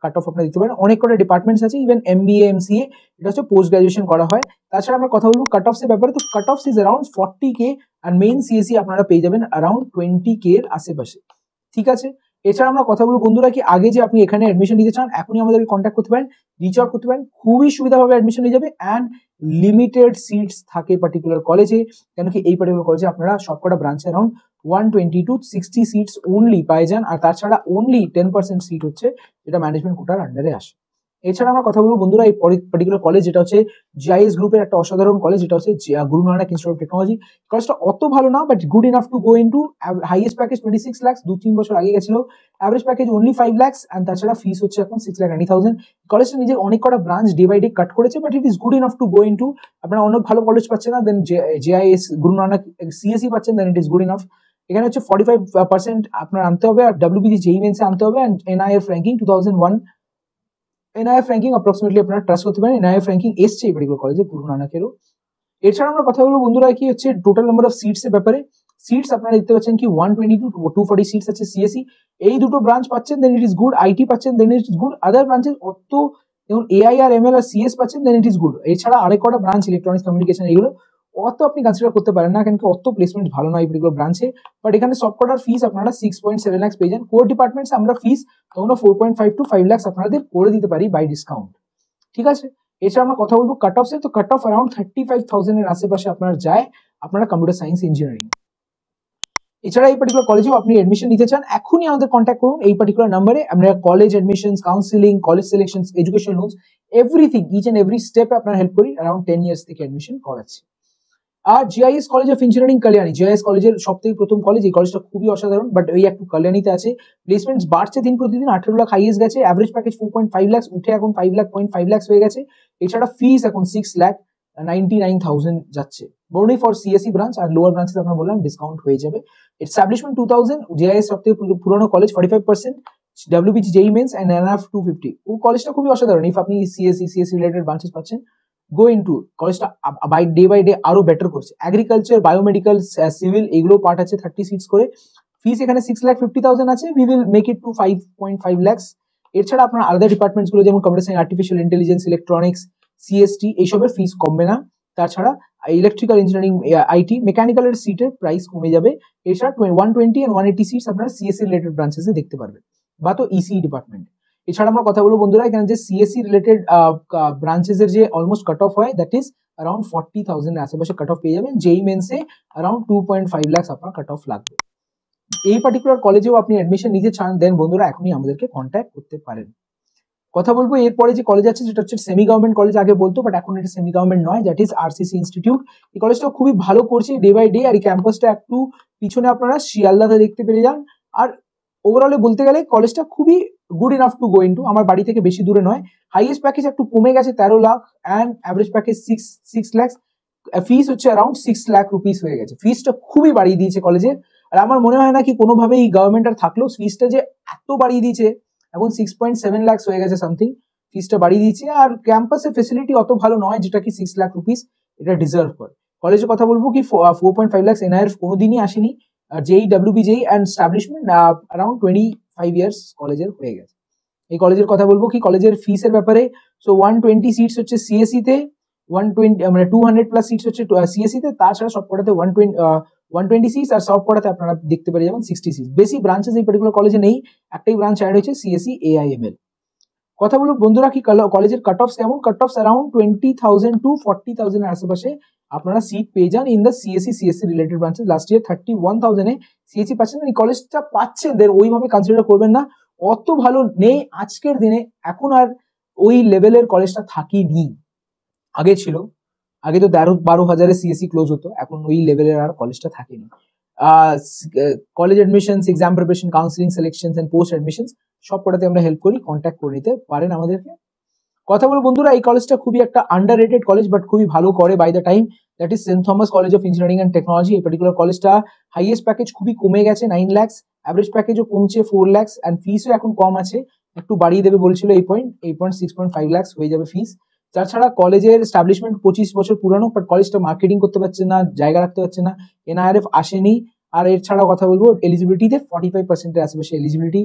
কাট অফ আপনারা দিতে পারেন। অনেক কটা ডিপার্টমেন্টস আছে, ইভেন MBA MCA, এটা হচ্ছে পোস্ট গ্রাজুয়েশন করা হয়। তাছাড়া আমরা কথা বলবো কাট অফসের ব্যাপারে, তো cut offs is around 40K, আর মেইন সিএসসি আপনারা পেয়ে যাবেন অ্যারাউন্ড 20K এর আশেপাশে। ঠিক আছে, এছাড়া আমরা কথা বলবো বন্ধুরা কি আগে যে আপনি এখানে অ্যাডমিশন নিতে চান, এখনই আমাদেরকে কন্ট্যাক্ট করতে পারেন, রিচ আউট করতে পারেন, খুবই সুবিধাভাবে অ্যাডমিশন হয়ে যাবে, অ্যান্ড লিমিটেড সিটস থাকে পার্টিকুলার কলেজে, কেন কি এই পার্টিকুলার কলেজে আপনারা সবকটা ব্রাঞ্চে অ্যারাউন্ড 120 to 60 সিটস অনলি পাই যান, আর তাছাড়া অনলি 10% সিট হচ্ছে যেটা ম্যানেজমেন্ট কোটার আন্ডারে আসে। এছাড়া আমরা কথা বলবো বন্ধুরা এই পার্টিকুলার কলেজ যেটা হচ্ছে JIS গ্রুপের একটা অসাধারণ কলেজ, যেটা হচ্ছে Guru Nanak institute of technology. কলেজটা অত ভালো না, but good enough to go into. Highest package 26 lakhs, 2-3 বছর আগে গেছিল। Average package only 5 lakhs, and তাছাড়া ফিস হচ্ছে এখন 6,90,000। কলেজটা নিজের অনেক কটা ব্রাঞ্চ ডে বাই ডে কাট করেছে, but it is good enough to go into. আপনারা অনেক ভালো কলেজ পাচ্ছেন না, দেন JIS গুরু নানক CSE পাচ্ছেন, then it is good enough. এখানে হচ্ছে 45% আপনার আনতে হবে, আর WBJEE JEE মেন্সে আনতে হবে, and NIF ranking 2001 NIF ranking approximately আপনারা ট্রাস্ট করতে পারেন। NIF র্যাঙ্কিং এসছে এই পার্টিকুলার কলেজে গুরু নানকেরও। এছাড়া আমরা কথা বলবো বন্ধুরা কি হচ্ছে টোটাল নাম্বার অফ সিটস এর ব্যাপারে। সিটস আপনারা দেখতে পাচ্ছেন কি 122 to 240 সিটস আছে সিএসসি, এই দুটো ব্রাঞ্চ পাচ্ছেন, then it is good. IT পাচ্ছেন, then it is good. Other branches অত যেমন AI আর ML আর CS পাচ্ছেন, দেন ইট ইজ গুড। এছাড়া আরেক কটা ব্রাঞ্চ ইলেকট্রনিক্স কমিউনিকেশন এগুলো অত আপনি কনসিডার করতে পারেন না, কেন কি অত প্লেসমেন্ট ভালো নয় এই পার্টিকুলার ব্রাঞ্চে। বাট এখানে সবকটার ফিস আপনারা 6.7 লাখ পেয়ে যান। কোর ডিপার্টমেন্টস আমরা ফিস তখন 4.5 to 5 লাখ আপনাদের করে দিতে পারি বাই ডিসকাউন্ট, ঠিক আছে। এছাড়া আমরা কথা বলবো কাট অফসে, তো কাট অফ অ্যারাউন্ড 35,000 এর আশেপাশে আপনার যায় আপনারা কম্পিউটার সায়েন্স ইঞ্জিনিয়ারিং। এছাড়া এই পার্টিকুলার কলেজেও আপনি এডমিশন নিতে চান, এখনই আমাদের কন্ট্যাক্ট করুন এই পার্টিকুলার নাম্বারে। আমরা college admission, counselling, college selection, education loans, everything, each and every স্টেপে আপনার হেল্প করি। অ্যারাউন্ড 10 ইয়ার্স থেকে এডমিশন করাচ্ছি। আর GIS college of engineering Kalyani, GIS কলেজের সব থেকে প্রথম কলেজ, এই কলেজটা খুবই অসাধারণ, বাট ওই একটু কল্যাণীতে আছে। প্লেসমেন্টস বাড়ছে দিন প্রতিদিন, 18 লাখ হাইয়েস্ট গেছে, অ্যাভারেজ প্যাকেজ 4.5 লাখ উঠে এখন 5 লাখ হয়ে গেছে। এছাড়া ফিস এখন 6,99,000 যাচ্ছে বর্ণি ফর সিএসসি ব্রাঞ্চ, আর লোয়ার ব্রাঞ্চে আপনার বললাম ডিসকাউন্ট হয়ে যাবে। এস্টাবলিশমেন্ট 2000, জিআইএস সব থেকে পুরোনো college, 45%, WBG JEE mains and NRF 250। ও কলেজটা খুবই অসাধারণ। ইফ আপনি সিএসসি রিলেটেড ব্রাঞ্চেস পাচ্ছেন, গো ইনটু কলেজটা বাই ডে আরো বেটার করছে। এগ্রিকালচার, বায়োমেডিক্যাল, সিভিল এগুলো পার্ট আছে 30 সিটস করে। ফিস এখানে 6,50,000 আছে, we will make it to 5.5 lakhs. এছাড়া আপনার আলাদা ডিপার্টমেন্টস গুলো যেমন computer science, artificial intelligence, electronics, CST, এইসবের ফিস কমবে না। তাছাড়া ইলেকট্রিক্যাল ইঞ্জিনিয়ারিং, আইটি, মেকানিক্যালের সিটের প্রাইস কমে যাবে। এছাড়া 120 and 180 সিটস আপনারা সিএসসি রিলেটেড ব্রাঞ্চেসে দেখতে পারবেন, বা তো ইসি ডিপার্টমেন্ট। এছাড়া আমরা কথা বলবো বন্ধুরা, এখানে যে সিএসসি রিলেটেড ব্রাঞ্চেস এর যে অলমোস্ট কাট অফ হয়, দ্যাট ইজ অ্যারাউন্ড 40,000 এর আশেপাশে কাট অফ পেয়ে যাবেন। জেই মেন্সে অ্যারাউন্ড 2.5 লাখ আপনার কাট অফ লাগবে। এই পার্টিকুলার কলেজেও আপনি অ্যাডমিশন নিতে চান, দেন বন্ধুরা এখনই আমাদেরকে কন্ট্যাক্ট করতে পারেন। কথা বলবো এরপরে যে কলেজ আছে সেটা হচ্ছে সেমি গভর্নমেন্ট কলেজ, আগে বলতো বাট এখন এটা সেমি গভর্নমেন্ট নয়, দ্যাট ইজ আরসিসি ইনস্টিটিউট। এই কলেজটা খুবই ভালো করছে ডে বাই ডে, আর এই ক্যাম্পাসটা একটু পিছনে আপনারা শিয়ালদাতে দেখতে পেরে যান। আর ওভারঅলে বলতে গেলে কলেজটা খুবই good enough to go into, আমার বাড়ি থেকে বেশি দূরে নয়। হাইয়েস্ট প্যাকেজ একটু কমে গেছে 13 lakh, and average package 6 lakh. Fees হচ্ছে অ্যারাউন্ড 6 লাখ রুপিস হয়ে গেছে। ফিসটা খুবই বাড়িয়ে দিয়েছে কলেজের, আর আমার মনে হয় না কি কোনোভাবেই গভর্নমেন্ট আর থাকলেও ফিসটা যে এত বাড়িয়ে দিয়েছে, এখন 6.7 লাখ হয়ে গেছে সামথিং, ফিসটা বাড়িয়ে দিয়েছে। আর ক্যাম্পাসের ফেসিলিটি অত ভালো নয় যেটা কি 6 লাখ রুপিস এটা ডিজার্ভ করে। কলেজের কথা বলবো কি 4.5 লাখ এনআইআর কোনোদিনই আসেনি। JEE, WBJEE and establishment around 25 years কলেজের হয়ে গেছে। এই কলেজের কথা বলবো কি কলেজের ফিসের ব্যাপারে, সো 120 সিটস হচ্ছে সিএসসি তে, 120 মানে 200 প্লাস সিটস হচ্ছে সিএসসি তে, তাছাড়া সবকটাতে 120 সিটস, আর সবকটাতে আপনারা দেখতে পেরে যাবেন 60 সিটস। বেশি ব্রাঞ্চেস এই পার্টিকুলার কলেজে নেই, একটাই ব্রাঞ্চ অ্যাড হয়েছে সিএসসি এআইএমএল। কথা বলবো বন্ধুরা কি কলেজের কাট অফস কেমন, কাট অফস অ্যারাউন্ড 20,000 to 40,000 এর আশেপাশে আপনারা সিট পেয়ে যান in the CSC related branches. Last year 31,000 A CSC পাচ্ছেন। এই কলেজটা পাচ্ছেন দের ওইভাবে কনসিডার করবেন না, অত ভালো নেই আজকের দিনে। এখন আর ওই লেভেলের কলেজটা থাকেনি, আগে ছিল। আগে তো 13-12 হাজারে সিএসসি ক্লোজ হতো, এখন ওই লেভেলের আর কলেজটা থাকেনি। College admissions, exam preparation, counselling, selections and post admissions সবকটাতে আমরা হেল্প করি, কন্ট্যাক্ট করে নিতে পারেন আমাদেরকে। কথা বলবো বন্ধুরা এই কলেজটা খুবই একটা আন্ডাররেটেড কলেজ, বাট খুবই ভালো করে by the time, that is Saint Thomas college of engineering and technology. এই পার্টিকুলার কলেজটা হাইয়েস্ট প্যাকেজ খুবই কমে গেছে 9 লাখ, অ্যাভারেজ প্যাকেজও কমছে 4 লাখ, অ্যান্ড ফিসও এখন কম আছে, একটু বাড়িয়ে দেবে বলছিল 6.5 লাখ হয়ে যাবে ফিস। তাছাড়া কলেজের এস্টাবলিশমেন্ট 25 বছর পুরানো, বাট কলেজটা মার্কেটিং করতে পারছে না, জায়গা রাখতে পারছে না, এনআইআরএফ আসেনি। আর এর ছাড়া কথা বলবো এলিজিবিলিটিতে 45% এর আশেপাশে এলিজিবিলিটি।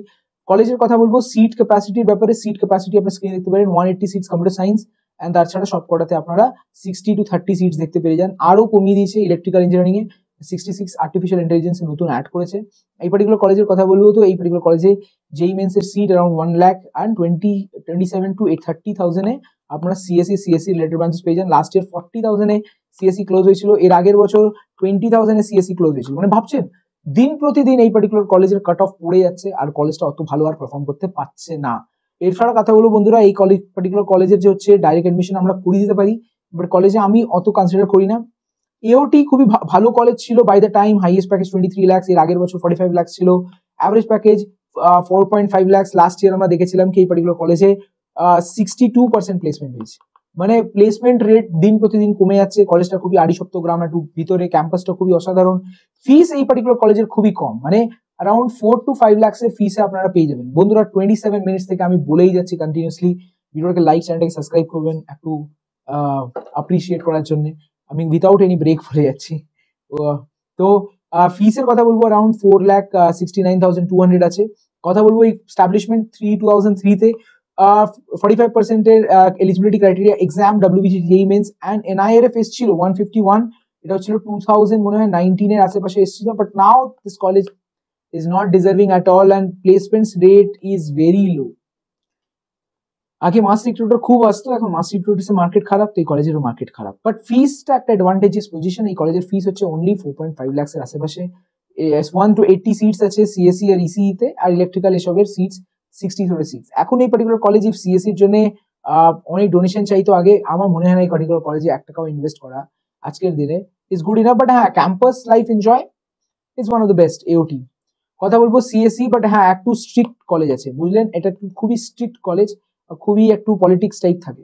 কলেজের কথা বলবো সিট ক্যাপাসিটির ব্যাপারে, সিট ক্যাপাসিটি আপনার স্ক্রিনে দেখতে পারেন 180 সিটস কম্পিউটার সায়েন্স, এন্ড তাছাড়া সবকটাতে আপনারা 60 to 30 সিটস দেখতে পেয়ে যান। আরো কমিয়ে দিয়েছে ইলেকট্রিক্যাল ইঞ্জিনিয়ারিং এ 66, আর্টিফিশিয়াল ইন্টেলিজেন্স নতুন অ্যাড করেছে। এই পার্টিকুলার কলেজের কথা বলবো তো এই পার্টিকুলার কলেজে জেই মেন্স এর seat around 1 lakh and 27 to 30,000 এ আপনারা সিএসসি রিলেটেড ব্রাঞ্চেস পেয়ে যান। লাস্ট ইয়ার 40,000 এ সিএসসি ক্লোজ হয়েছিল, এর আগের বছর 20,000 এ সিএসসি ক্লোজ হয়েছিল। মানে ভাবছেন দিন প্রতিদিন এই পার্টিকুলার কলেজের কাট অফ পড়ে যাচ্ছে, আর কলেজটা অত ভালো আর পারফর্ম করতে পারছে না। এছাড়া কথা বলবো বন্ধুরা এই পার্টিকুলার কলেজের যে হচ্ছে ডাইরেক্ট এডমিশন আমরা করিয়ে দিতে পারি, বাট কলেজে আমি অত কনসিডার করি না। এওটি খুবই ভালো কলেজ ছিল by the time, highest package 23 lakh, এর আগের বছর 45 লাখ ছিল, average package 4.5 lakh. Last year আমরা দেখেছিলাম কি এই পার্টিকুলার কলেজে 62% প্লেসমেন্ট হয়েছে। মানে প্লেসমেন্ট রেট দিন প্রতিদিন কমে যাচ্ছে। কলেজটা খুবই আড়িশপ্ত গ্রাম একটু ভিতরে, ক্যাম্পাসটা খুবই অসাধারণ। ফিস এই পার্টিকুলার কলেজের খুবই কম, মানে অ্যারাউন্ড 4 to 5 লাখস এর ফিসে আপনারা পেয়ে যাবেন। বন্ধুরা 27 মিনিটস থেকে আমি বলেই যাচ্ছি কন্টিনিউসলি, ভিডিওটাকে লাইক, চ্যানেলটাকে সাবস্ক্রাইব করবেন একটু অ্যাপ্রিসিয়েট করার জন্য। আমি উইথাউট এনি ব্রেক বলে যাচ্ছি। তো ফিসের কথা বলবো অ্যারাউন্ড 4,69,200 আছে। কথা বলবো এই এস্টাবলিশমেন্ট 2003 তে 45% এর eligibility criteria, exam, WBG, JEE mains and NIRF এসছিল 151, এটা হচ্ছিল 2000 মনে হয় 19 এর আশেপাশে এসেছিল, but now this college is not deserving at all and placements rate is very low. আগে মাস রিক্রুটার খুব আসতো, এখন মাস রিক্রুটার্স মার্কেট খারাপ, তো এই কলেজেরও মার্কেট খারাপ। বাট ফিসটা একটা অ্যাডভান্টেজিয়াস পজিশন। এই কলেজের ফিস হচ্ছে অনলি 4.5 লাখস এর আশেপাশে। 1 to 80 সিটস আছে সিএসসি আর ইসিই তে, আর ইলেকট্রিক্যাল এসবের সিটস 60 ধরে সিটস। এখন এই পার্টিকুলার কলেজ সিএসসির জন্য অনেক ডোনেশন চাইতো আগে, আমার মনে হয় না এই পার্টিকুলার কলেজে 1 টাকাও ইনভেস্ট করা আজকের দিনে ইজ গুড ইনাফ। বাট হ্যাঁ, campus life enjoy is one of the best এওটি। কথা বলবো সিএসসি, বাট হ্যাঁ একটু স্ট্রিক্ট কলেজ আছে, বুঝলেন, এটা খুবই স্ট্রিক্ট কলেজ, খুবই একটু পলিটিক্স টাইপ থাকে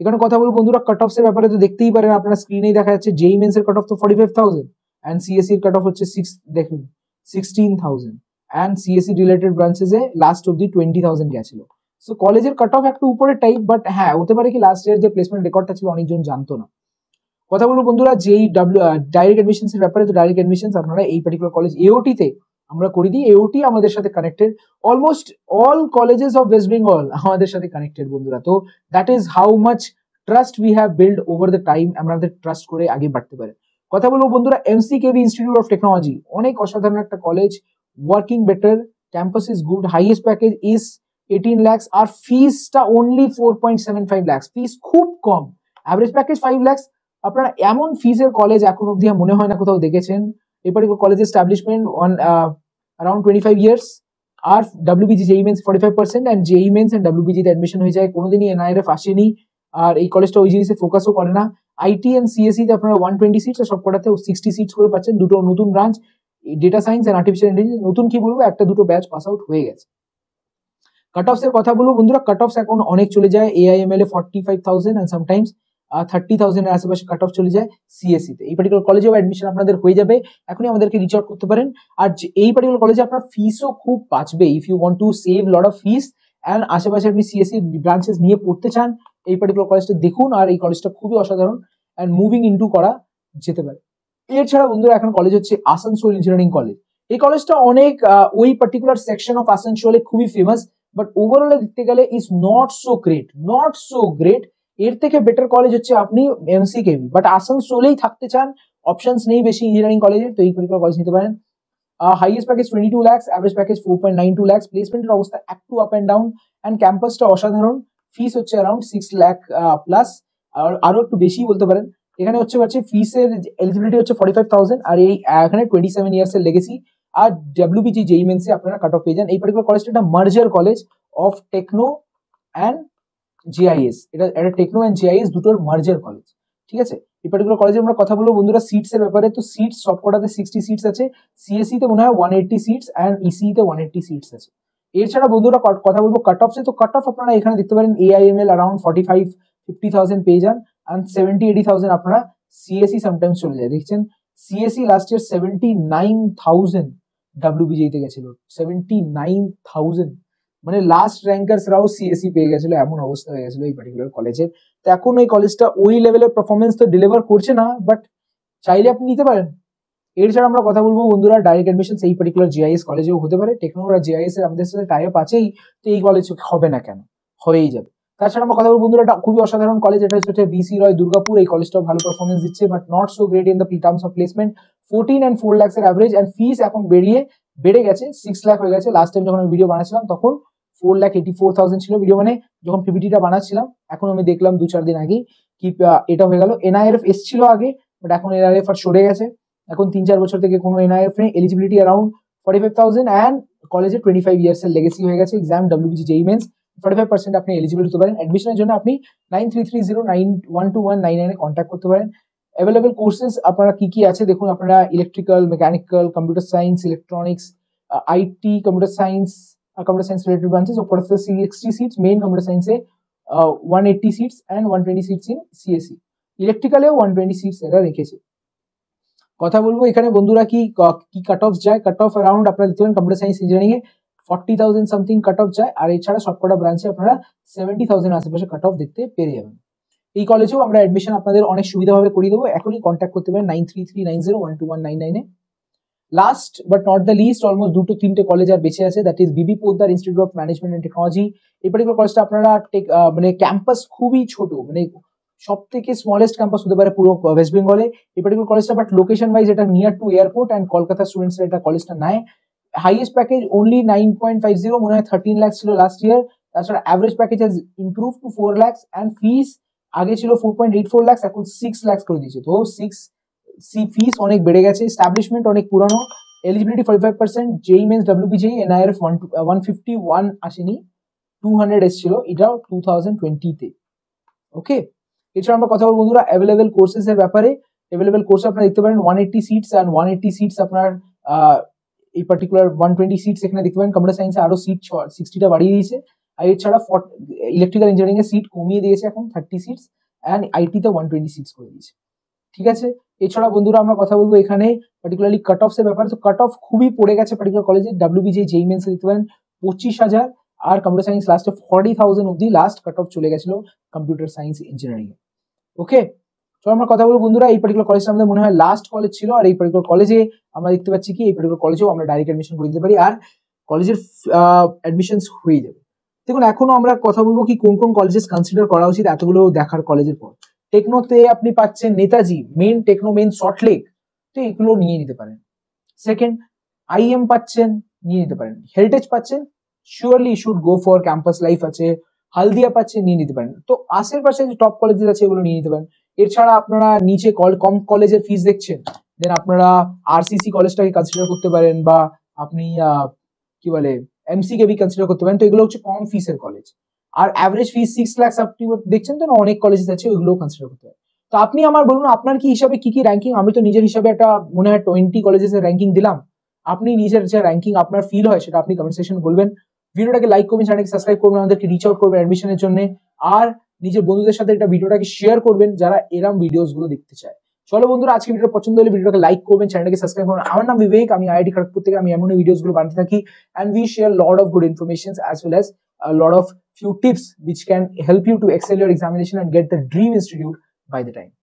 এখানে। কথা বলবো বন্ধুরা কাট অফস এর ব্যাপারে, তো দেখতেই পারেন আপনারা স্ক্রিনেই দেখা যাচ্ছে জেইই মেন্স এর কাট অফ তো 45,000 এন্ড সিএসসি এর কাট অফ হচ্ছে দেখুন 16,000 এন্ড সিএসসি রিলেটেড ব্রাঞ্চেস এ লাস্ট অবধি 20,000 গেছিল। সো কলেজের কাট অফ একটু উপরে টাইপ, বাট হ্যাঁ হতে পারে কি লাস্ট ইয়ার যে প্লেসমেন্ট রেকর্ডটা ছিল অনেকজন জানতো না। কথা বলবো বন্ধুরা যেই ডাইরেক্ট অ্যাডমিশনস এর ব্যাপারে, তো ডাইরেক্ট অ্যাডমিশনস আপনারা এই পার্টিকুলার কলেজ এওটি তে আমরা করে দিই। এওটি আমাদের সাথে connected, almost all colleges of West Bengal আমাদের সাথে কানেক্টেড বন্ধুরা। তো that is how much trust we have build over the time, আমাদের ট্রাস্ট করে আগে বাড়তে পারে। কথা বলবো বন্ধুরা এমসিকেভি ইনস্টিটিউট অফ টেকনোলজি, অনেক অসাধারণ একটা college, working better, campus is good, highest package is 18 lakhs, আর ফিসটা অনলি 4.75 lakhs, ফিস খুব কম, অ্যাভারেজ প্যাকেজ 5 lakhs। আপনারা এমন ফিসের কলেজ এখন অব্দি মনে হয় না কোথাও দেখেছেন। এই particular college establishment on around 25 years, আর WBG JEE Mains 45% and JEE Mains and WBG তে অ্যাডমিশন হয়ে যায়, কোনোদিনই NIRF আসেনি। আর এই কলেজটা ওই জিনিসে ফোকাসও করে না। আইটি এন্ড সিএসসি তে আপনারা 120 সিটস, আর সবকটাতে 60 সিটস করে পাচ্ছেন। দুটো নতুন branch, data science and artificial intelligence, নতুন কি বলবো, একটা দুটো ব্যাচ পাস আউট হয়ে গেছে। কাট অফস এর কথা বলবো বন্ধুরা, কাট অফস এখন অনেক চলে যায়। AIML এ 45,000 and sometimes 30,000 এর আশেপাশে কাট অফ চলে যায় সিএসসি তে। এই পার্টিকুলার কলেজেও অ্যাডমিশন আপনাদের হয়ে যাবে, এখনই আমাদেরকে রিচ আউট করতে পারেন। আর এই পার্টিকুলার কলেজে আপনার ফিসও খুব বাঁচবে, if you want to save lot of fees and আশেপাশে আপনি সিএসসি ব্রাঞ্চেস নিয়ে পড়তে চান, এই পার্টিকুলার কলেজটা দেখুন। আর এই কলেজটা খুবই অসাধারণ অ্যান্ড মুভিং ইনটু করা যেতে পারে। এছাড়া বন্ধুরা এখন কলেজ হচ্ছে আসানসোল ইঞ্জিনিয়ারিং কলেজ। এই কলেজটা অনেক ওই পার্টিকুলার সেকশন অফ আসানসোলে খুবই ফেমাস, বাট ওভারঅল দেখতে গেলে is not so great, not so great. এর থেকে বেটার কলেজ হচ্ছে আপনি এমসিকেভি, বাট আসানসোলেই থাকতে চান, অপশনস নেই বেশি ইঞ্জিনিয়ারিং কলেজের, তো এই পার্টিকুলার কলেজ নিতে পারেন। Highest package 22 lakhs, average package 4.92 lakhs, প্লেসমেন্টের অবস্থা একটু আপ অ্যান্ড ডাউন অ্যান্ড ক্যাম্পাসটা অসাধারণ। ফিস হচ্ছে অ্যারাউন্ড 6 lakh প্লাস, আর আরো একটু বেশি বলতে পারেন। এখানে হচ্ছে ফিসের এলিজিবিলিটি হচ্ছে 45,000, আর এই এখানে 27 ইয়ার্স এর লেগেসি, আর WBG JEE Mains এ আপনারা কাট অফ পেয়ে যান। এই পার্টিকুলার কলেজটা একটা merger college of Techno and GIS, এটা একটা টেকনো অ্যান্ড জিআইএস দুটোর মার্জার কলেজ, ঠিক আছে। এই পার্টিকুলার কলেজে আমরা কথা বলবো বন্ধুরা সিটস এর ব্যাপারে, তো সিটস সবকটাতে 60 সিটস আছে, সিএসসি তে মনে হয় 180 সিটস অ্যান্ড ইসিই তে 180 সিটস আছে। এছাড়া বন্ধুরা কথা বলবো কাট অফ এ, তো কাট অফ আপনারা এখানে দেখতে পারেন AIML অ্যারাউন্ড 45-50,000 পেয়ে যান, অ্যান্ড 70-80,000 আপনারা সিএসসি সামটাইমস চলে যায়। দেখছেন সিএসসি লাস্ট ইয়ার 79,000 WBG তে গেছিল, 79,000, মানে লাস্ট র্যাঙ্কার্সরাও সিএসসি পেয়ে গেছিল, এমন অবস্থা হয়ে গেছিল এই পার্টিকুলার কলেজের। তো এখন ওই কলেজটা ওই লেভেলের পারফরমেন্স তো ডেলিভার করছে না, বাট চাইলে আপনি নিতে পারেন। এছাড়া আমরা কথা বলবো বন্ধুরা ডাইরেক্ট অ্যাডমিশন এই পার্টিকুলার জিআইএস কলেজেও হতে পারে, টেকনো আর জিআইএস এর আমাদের সাথে টাই আপ আছেই, তো এই কলেজ হবে না কেন, হয়েই যাবে। তাছাড়া আমরা কথা বলবো বন্ধুরা এটা খুবই অসাধারণ কলেজ, এটা হচ্ছে BC রয় দুর্গাপুর। এই কলেজটাও ভালো পারফরমেন্স দিচ্ছে, but not so great in the terms of placement. 14 and 4 lakhs এর অ্যাভারেজ, অ্যান্ড ফিস এখন বেড়ে গেছে, 6 lakh হয়ে গেছে। লাস্ট টাইম যখন আমি ভিডিও বানাচ্ছিলাম তখন 4,84,000 ছিল ভিডিও, মানে যখন পিপিটিটা বানাচ্ছিলাম। এখন আমি দেখলাম 2-4 দিন আগে কি এটা হয়ে গেল। NIRF এসছিল আগে, বাট এখন NIRF আর সরে গেছে, এখন 3-4 বছর থেকে কোনো NIRF নেই। এলিজিবিলিটি অ্যারাউন্ড 45,000 অ্যান্ড কলেজে 25 ইয়ার্স এর লেগেসি হয়ে গেছে। এক্সাম WBG JEE Mains 45% আপনি এলিজিবল হতে পারেন। অ্যাডমিশনের জন্য আপনি 9330912199 এ কন্ট্যাক্ট করতে পারেন। অ্যাভেলেবল কোর্সেস আপনারা কি কি আছে দেখুন, আপনারা electrical, mechanical, computer science, electronics, IT, computer science related branches, of course, 60 seats, main computer science 180 seats and 120 seats in CSE, ইলেকট্রিক্যালে 120 seats এরা রেখেছে। কথা বলবো এখানে বন্ধুরা কি কাট অফ যায়, কাট অফ অ্যারাউন্ড আপনারা দেখতে পারেন কম্পিউটার সায়েন্স ইঞ্জিনিয়ারিং এ 40,000 সামথিং কাট অফ যায়, আর এছাড়া সবকটা ব্রাঞ্চে আপনারা 70,000 আশেপাশে কাট অফ দেখতে পেরে যাবেন। এই কলেজেও আমরা অ্যাডমিশন আপনাদের অনেক সুবিধাভাবে করিয়ে দেবো, এখনই কন্ট্যাক্ট করতে পারেন 9339012199 এ। Last but not the least, almost 2-3টে কলেজ আর বেঁচে আছে, that is B B Poddar institute of management and technology. এই পার্টিকুলার কলেজটা আপনারা মানে ক্যাম্পাস খুবই ছোট, মানে সব থেকে স্মলেস্ট ক্যাম্পাস হতে পারে পুরো ওয়েস্ট বেঙ্গলে এই পার্টিকুলার কলেজটা, বাট লোকেশন ওয়াইজ এটা near to airport and Kolkata স্টুডেন্টসরা এটা কলেজটা নেয়। হাইয়েস্ট প্যাকেজ অনলি 9.50, মনে হয় 13 লাখ ছিল লাস্ট ইয়ার। তাছাড়া average package has improve to 4 lakh and fees আগে ছিল 4.84 লাখ, এখন 6 লাখ করে দিয়েছে। তো ফিস অনেক বেড়ে গেছে, এস্টাবলিশমেন্ট অনেক পুরানো। এলিজিবিলিটি 45%, জেই মেন্স WBJEE NIRF 151 আসেনি, 200 এসেছিল, এটাও 2020-তে। ওকে, এছাড়া আমরা কথা বলবো বন্ধুরা অ্যাভেলেবেল কোর্সেস এর ব্যাপারে। অ্যাভেলেবেল কোর্স আপনারা দেখতে পারেন 180 সিটস, অ্যান্ড 180 সিটস আপনার এই পার্টিকুলার 120 সিটস এখানে দেখতে পারেন। কম্পিউটার সায়েন্সে আরো সিট 60টা বাড়িয়ে দিয়েছে। আর এছাড়া ইলেকট্রিক্যাল ইঞ্জিনিয়ারিং এর সিট কমিয়ে দিয়েছে, এখন 30 সিটস, অ্যান্ড আইটি তে 120 সিটস করে দিয়েছে। ঠিক আছে, এছাড়া বন্ধুরা আমরা কথা বলবো এখানে পার্টিকুলারলি কাট অফস এর ব্যাপারে। তো কাট অফ খুবই পড়ে গেছে পার্টিকুলার কলেজে। WBJEE জেইই মেন্স দেখতে পারেন 25,000, আর কম্পিউটার সায়েন্স লাস্টে 40,000 অব্দি লাস্ট কাট অফ চলে গেছিল কম্পিউটার সায়েন্স ইঞ্জিনিয়ারিং এ। ওকে, তো আমরা কথা বলবো বন্ধুরা এই পার্টিকুলার কলেজটা আমাদের মনে হয় লাস্ট কলেজ ছিল, আর এই পার্টিকুলার কলেজে আমরা দেখতে পাচ্ছি কি এই পার্টিকুলার কলেজেও আমরা ডাইরেক্ট অ্যাডমিশন করে দিতে পারি, আর কলেজের অ্যাডমিশনস হয়ে যাবে। দেখুন এখনো আমরা কথা বলবো কি কোন কোন কলেজেস কনসিডার করা উচিত এতগুলো দেখার কলেজের পর। টেকনোতে আপনি পাচ্ছেন Netaji, Main Techno, Main Salt Lake, তো এগুলো নিয়ে নিতে পারেন। সেকেন্ড, IM পাচ্ছেন, নিয়ে নিতে পারেন। হেরিটেজ পাচ্ছেন, surely should go for, campus life আছে। হালদিয়া পাচ্ছেন, নিয়ে নিতে পারেন। তো আশেপাশে যে টপ কলেজেস আছে এগুলো নিয়ে নিতে পারেন। এছাড়া আপনারা নিচে কম কলেজের ফিস দেখছেন, দেন আপনারা RCC কলেজটাকে কনসিডার করতে পারেন, বা আপনি কি বলে MCKB কনসিডার করতে পারেন। তো এগুলো হচ্ছে কম ফিসের কলেজ, আর অ্যাভারেজ ফিস 6 লাখ আপনি দেখছেন, তো অনেক কলেজেস আছে ওইগুলো কনসিডার করতে পারেন। তো আপনি আমার বলুন আপনার কি হিসাবে কি কি র্যাঙ্কিং? আমি তো নিজের হিসাবে একটা মনে হয় 20 কলেজের র্যাঙ্কিং দিলাম। আপনি নিজের যে র্যাঙ্কিং আপনার ফিল হয় সেটা আপনি কমেন্ট সেকশনে বলবেন। ভিডিওটাকে লাইক করবেন, চ্যানেলকে সাবস্ক্রাইব করবেন, আমাদেরকে রিচ আউট করবেন অ্যাডমিশনের জন্য, আর নিজের বন্ধুদের সাথে এটা ভিডিওটাকে শেয়ার করবেন যারা এরম ভিডিওস গুলো দেখতে চায়। চলো বন্ধুরা, আজকে ভিডিও পছন্দ হলে ভিডিওটাকে লাইক করবেন, চ্যানেলকে সাবস্ক্রাইব করবেন। আমার নাম বিবেক, আমি IIT খড়গপুর থেকে আমি এমন ভিডিওস গুলো বানাতে থাকি, and we share lot of good information as well as a lot of few tips which can help you to excel your examination and get the dream institute by the time.